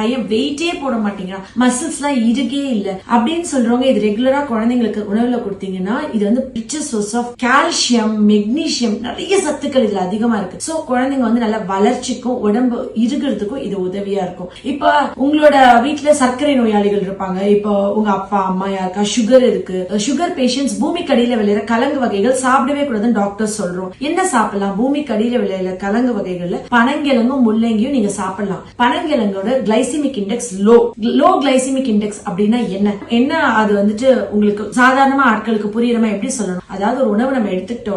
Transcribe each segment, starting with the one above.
பையன் வெயிட்டே போட மாட்டேங்கிறான், மசில்ஸ் எல்லாம் இருக்கே இல்ல அப்படின்னு சொல்றவங்க இது ரெகுலரா குழந்தைங்களுக்கு உணவுல கொடுத்தீங்கன்னா இது வந்து rich source of calcium, magnesium, நிறைய சத்துக்கள் இதுல அதிகமா இருக்கு. சோ குழந்தைங்க வந்து நல்ல வளர்ச்சிக்கும் உடம்பு இருக்கிறதுக்கும் இது உதவியா இருக்கும். இப்ப உங்களோட வீட்டுல சர்க்கரை நோயாளிகள் இருப்பாங்க, இப்போ உங்க அப்பா அம்மா யாருக்கா சுகர் இருக்கு, சுகர் பேஷண்ட்ஸ் பூமிக்கு அடியில விளையிற கலங்கு வகைகள் சாப்பிடவே கூடாதுன்னு டாக்டர் சொல்றோம். என்ன சாப்பிடலாம்? பூமிக்கு அடியில விளையிற கலங்கு வகைகள்ல பனங்கிழங்கும் முள்ளங்கியும் நீங்க சாப்பிடலாம். பனங்கிழங்கோட glycemic index low glycemic index அப்படின்னா என்ன அது வந்துட்டு உங்களுக்கு சாதாரணமா ஆட்களுக்கு புரியுறமா எப்படி சொல்லணும்? அதாவது ஒரு உணவு நம்ம எடுத்துக்கிட்ட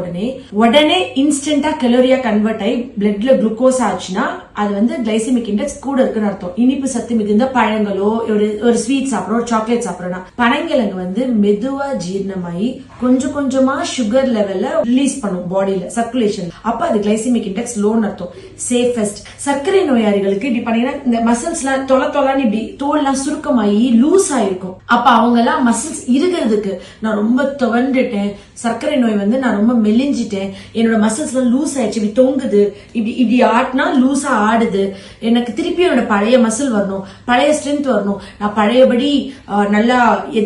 உடனே இன்ஸ்டன்டா கலோரியா கன்வெர்ட் ஆகி பிளட்ல குளுக்கோஸ் ஆச்சுன்னா அது வந்து கிளைசிமிக் இண்டெக்ஸ் கூட இருக்குன்னு அர்த்தம். இனிப்பு சத்து மிகுந்த பழங்களோ ஒரு ஸ்வீட் சாப்பிடுறோம், ஒரு சாக்லேட் சாப்பிடுறோம், பனங்கிழங்கு வந்து மெதுவா ஜீரணமாயி கொஞ்சம் கொஞ்சமா சுகர் லெவல்ல ரிலீஸ் பண்ணும் பாடியில சர்க்குலேஷன். அப்ப அது கிளைசிமிக் இண்டெக்ஸ் லோன்னு அர்த்தம். சேஃபஸ்ட் சர்க்கரை நோயாளிகளுக்கு இப்படி பண்ணீங்கன்னா இந்த மசில்ஸ் எல்லாம் தொலைன்னு இப்படி தோல்லாம் சுருக்கமாயி லூஸ் ஆயிருக்கும். அப்ப அவங்க எல்லாம் மசில்ஸ் இருக்கிறதுக்கு நான் ரொம்ப துவண்டுட்டேன், சர்க்கரை நோய் வந்து நான் ரொம்ப மெலிஞ்சிட்டேன், என்னோட மசில்ஸ் எல்லாம் லூஸ் ஆயிடுச்சு, இப்படி தொங்குது, இப்படி ஆட்டினா லூஸா ஆடுது, எனக்கு திருப்பி என்னோட பழைய மசில் வரணும், பழைய ஸ்ட்ரென்த் வரணும், நான் பழையபடி நல்லா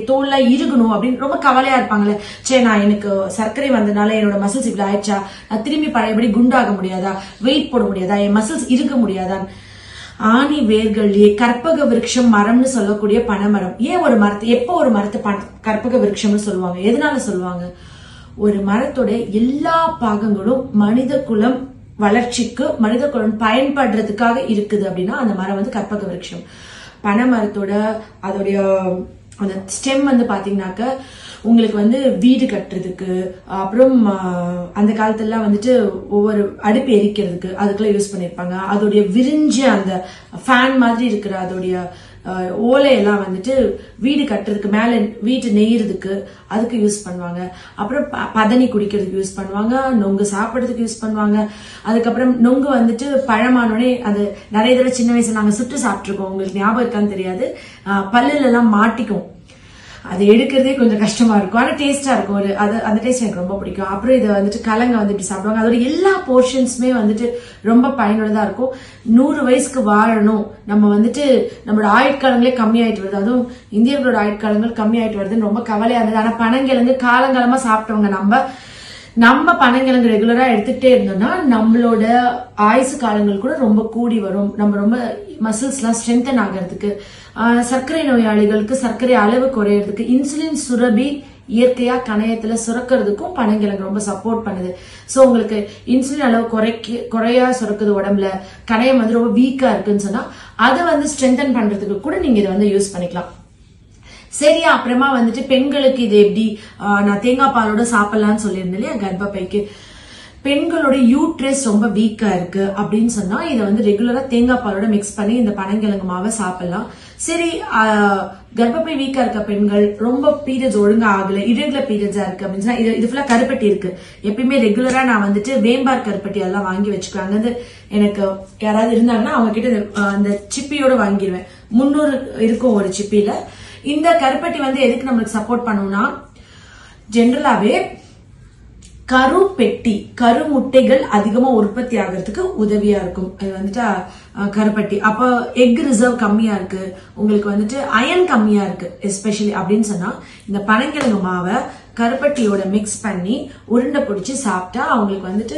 தோல்லாம் இருக்கணும் அப்படின்னு ரொம்ப கவலையா இருப்பாங்களே. சரி, நான் எனக்கு சர்க்கரை வந்ததுனால என்னோட மசில்ஸ் இப்படி ஆயிடுச்சா, நான் திரும்பி பழையபடி குண்டாக முடியாதா, வெயிட் போட முடியாதா, என் மசில்ஸ் இருக்க முடியாதா? ஆணி வேர்கள்லயே கற்பக விருட்சம் மரம்னு சொல்லக்கூடிய பனைமரம். ஏன் ஒரு மரத்தை எப்போ ஒரு மரத்தை கற்பக விருட்சம்னு சொல்லுவாங்க? எதனால சொல்லுவாங்க? ஒரு மரத்தோட எல்லா பாகங்களும் மனித குலம் வளர்ச்சிக்கு, மனித குலம் பயன்படுறதுக்காக இருக்குது அப்படின்னா அந்த மரம் வந்து கற்பக விருட்சம். பனை மரத்தோட அதோடைய அந்த ஸ்டெம் வந்து பாத்தீங்கன்னாக்க உங்களுக்கு வந்து வீடு கட்டுறதுக்கு, அப்புறம் அந்த காலத்துல வந்துட்டு ஒவ்வொரு அடுப்பு எரிக்கிறதுக்கு அதுக்கெல்லாம் யூஸ் பண்ணிருப்பாங்க. அதோடைய விரிஞ்ச அந்த ஃபேன் மாதிரி இருக்கிற அதோடைய ஓலையெல்லாம் வந்துட்டு வீடு கட்டுறதுக்கு, மேல வீட்டு நெய்யறதுக்கு அதுக்கு யூஸ் பண்ணுவாங்க. அப்புறம் பதனி குடிக்கிறதுக்கு யூஸ் பண்ணுவாங்க, நொங்கு சாப்பிடறதுக்கு யூஸ் பண்ணுவாங்க. அதுக்கப்புறம் நொங்கு வந்துட்டு பழமானோடனே அது நிறைய தடவை சின்ன வயசுல நாங்க சுட்டு சாப்பிட்டுருக்கோம், உங்களுக்கு ஞாபகம் இருக்கான்னு தெரியாது. பல்லுல எல்லாம் மாட்டிக்கும், அது எடுக்கிறதே கொஞ்சம் கஷ்டமா இருக்கும், ஆனா டேஸ்டா இருக்கும். அந்த டேஸ்ட் எனக்கு ரொம்ப பிடிக்கும். அப்புறம் இதை வந்துட்டு கலங்க வந்து இப்படி சாப்பிடுவாங்க. அதோட எல்லா போர்ஷன்ஸுமே வந்துட்டு ரொம்ப பயனுள்ளதா இருக்கும். 100 வயசுக்கு வாழணும், நம்ம வந்துட்டு நம்மளோட ஆயுட்காலங்களே கம்மி ஆயிட்டு வருது, அதுவும் இந்தியர்களோட ஆயுட்காலங்கள் கம்மி ஆயிட்டு வருதுன்னு ரொம்ப கவலையா இருந்தது. ஆனா பனங்கிழங்கு காலங்காலமா சாப்பிட்டவங்க நம்ம பனங்கிழங்கு ரெகுலரா எடுத்துக்கிட்டே இருந்தோம்னா நம்மளோட ஆயுசு காலங்கள் கூட ரொம்ப கூடி வரும். நம்ம ரொம்ப மசில்ஸ் எல்லாம் ஸ்ட்ரென்தன் ஆகிறதுக்கு, சர்க்கரை நோயாளிகளுக்கு சர்க்கரை அளவு குறையறதுக்கு, இன்சுலின் சுரபி இயற்கையா கணையத்துல சுரக்கிறதுக்கும் பனங்கிழங்கு ரொம்ப சப்போர்ட் பண்ணுது. சோ உங்களுக்கு இன்சுலின் அளவு குறையா சுரக்குது உடம்புல, கணையம் வந்து ரொம்ப வீக்கா இருக்குன்னு சொன்னா அதை வந்து ஸ்ட்ரென்தன் பண்றதுக்கு கூட நீங்க இதை வந்து யூஸ் பண்ணிக்கலாம். சரியா, அப்புறமா வந்துட்டு பெண்களுக்கு இது எப்படி நான் தேங்காய் பாலோட சாப்பிடலாம்னு சொல்லியிருந்தேன் இல்லையா, கர்ப்பப்பைக்கு. பெண்களோட யூட்ரஸ் ரொம்ப வீக்கா இருக்கு அப்படின்னு சொன்னா இதை வந்து ரெகுலரா தேங்காய் பாலோட மிக்ஸ் பண்ணி இந்த பனங்கிழங்கு மாவை சாப்பிடலாம். சரி, கர்ப்பப்பை வீக்கா இருக்க பெண்கள், ரொம்ப பீரியட்ஸ் ஒழுங்கா ஆகல, இரெகுலர் பீரியட்ஸா இருக்கு அப்படின்னு சொன்னா இது ஃபுல்லா கருப்பட்டி இருக்கு. எப்பயுமே ரெகுலரா நான் வந்துட்டு வேம்பார் கருப்பட்டி எல்லாம் வாங்கி வச்சுக்குவாங்க. அங்க எனக்கு யாராவது இருந்தாங்கன்னா அவங்க கிட்ட அந்த சிப்பியோட வாங்கிடுவேன். 300 இருக்கும் ஒரு சிப்பியில. இந்த கருப்பட்டி வந்து எதுக்கு நம்மளுக்கு சப்போர்ட் பண்ணும்னா, ஜெனரலாவே கரு முட்டைகள் அதிகமா உற்பத்தி ஆகிறதுக்கு உதவியா இருக்கும். அது வந்துட்டு கருப்பட்டி. அப்ப எக் ரிசர்வ் கம்மியா இருக்கு, உங்களுக்கு வந்துட்டு அயன் கம்மியா இருக்கு எஸ்பெஷலி அப்படின்னு சொன்னா இந்த பனங்கிழங்கு மாவை கருப்பட்டியோட மிக்ஸ் பண்ணி உருண்டை பிடிச்சி சாப்பிட்டா அவங்களுக்கு வந்துட்டு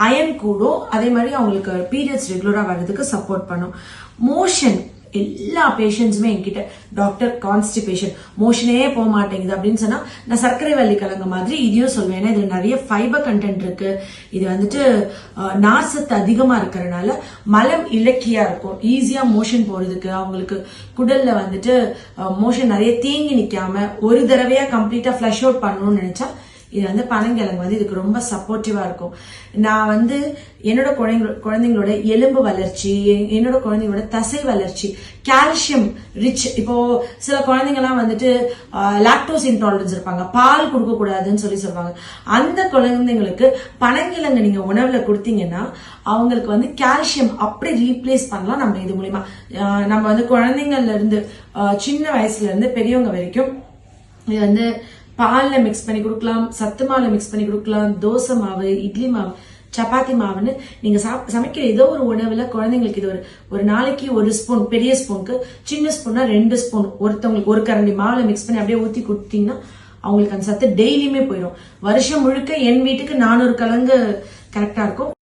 அயன் கூடும். அதே மாதிரி அவங்களுக்கு பீரியட்ஸ் ரெகுலரா வர்றதுக்கு சப்போர்ட் பண்ணும். மோஷன் எல்லா பேஷண்ட்ஸுமே என்கிட்ட டாக்டர் கான்ஸ்டிபேஷன், மோஷனே போக மாட்டேங்குது அப்படின்னு சொன்னா நான் சர்க்கரை வள்ளி கிழங்கு மாதிரி இதையும் சொல்வேன். ஏன்னா இதுல நிறைய ஃபைபர் கண்டென்ட் இருக்கு. இது வந்துட்டு நார்சத்து அதிகமா இருக்கிறதுனால மலம் இலக்கியா இருக்கும், ஈஸியா மோஷன் போறதுக்கு. அவங்களுக்கு குடல்ல வந்துட்டு மோஷன் நிறைய தேங்கி நிக்காம ஒரு தடவையா கம்ப்ளீட்டா ஃபிளஷ் அவுட் பண்ணணும்னு நினைச்சா இது வந்து பனங்கிழங்கு வந்து இதுக்கு ரொம்ப சப்போர்ட்டிவா இருக்கும். நான் வந்து என்னோட குழந்தைங்களோட எலும்பு வளர்ச்சி, என்னோட குழந்தைங்களோட தசை வளர்ச்சி, கால்சியம் ரிச். இப்போ சில குழந்தைங்க எல்லாம் வந்துட்டு லாக்டோஸ் இன்டாலரன்ஸ் இருப்பாங்க, பால் கொடுக்க கூடாதுன்னு சொல்லுவாங்க. அந்த குழந்தைங்களுக்கு பனங்கிழங்கு நீங்க உணவுல கொடுத்தீங்கன்னா அவங்களுக்கு வந்து கால்சியம் அப்படி ரீப்ளேஸ் பண்ணலாம் நம்ம இது மூலியமா. நம்ம வந்து குழந்தைங்கள்ல இருந்து சின்ன வயசுல இருந்து பெரியவங்க வரைக்கும் இது வந்து பால்ல மிக்ஸ் பண்ணி கொடுக்கலாம், சத்து மாவுல மிக்ஸ் பண்ணி கொடுக்கலாம், தோசை மாவு, இட்லி மாவு, சப்பாத்தி மாவுன்னு நீங்க சமைக்கிற ஏதோ ஒரு உணவுல குழந்தைங்களுக்கு இது ஒரு நாளைக்கு ஒரு ஸ்பூன், பெரிய ஸ்பூனுக்கு, சின்ன ஸ்பூன்னா 2 ஸ்பூன் ஒருத்தவங்களுக்கு ஒரு கரண்டி மாவுல மிக்ஸ் பண்ணி அப்படியே ஊத்தி கொடுத்தீங்கன்னா அவங்களுக்கு அந்த சத்து டெய்லியுமே போயிடும். வருஷம் முழுக்க என் வீட்டுக்கு 400 கிழங்கு கரெக்டா இருக்கும்.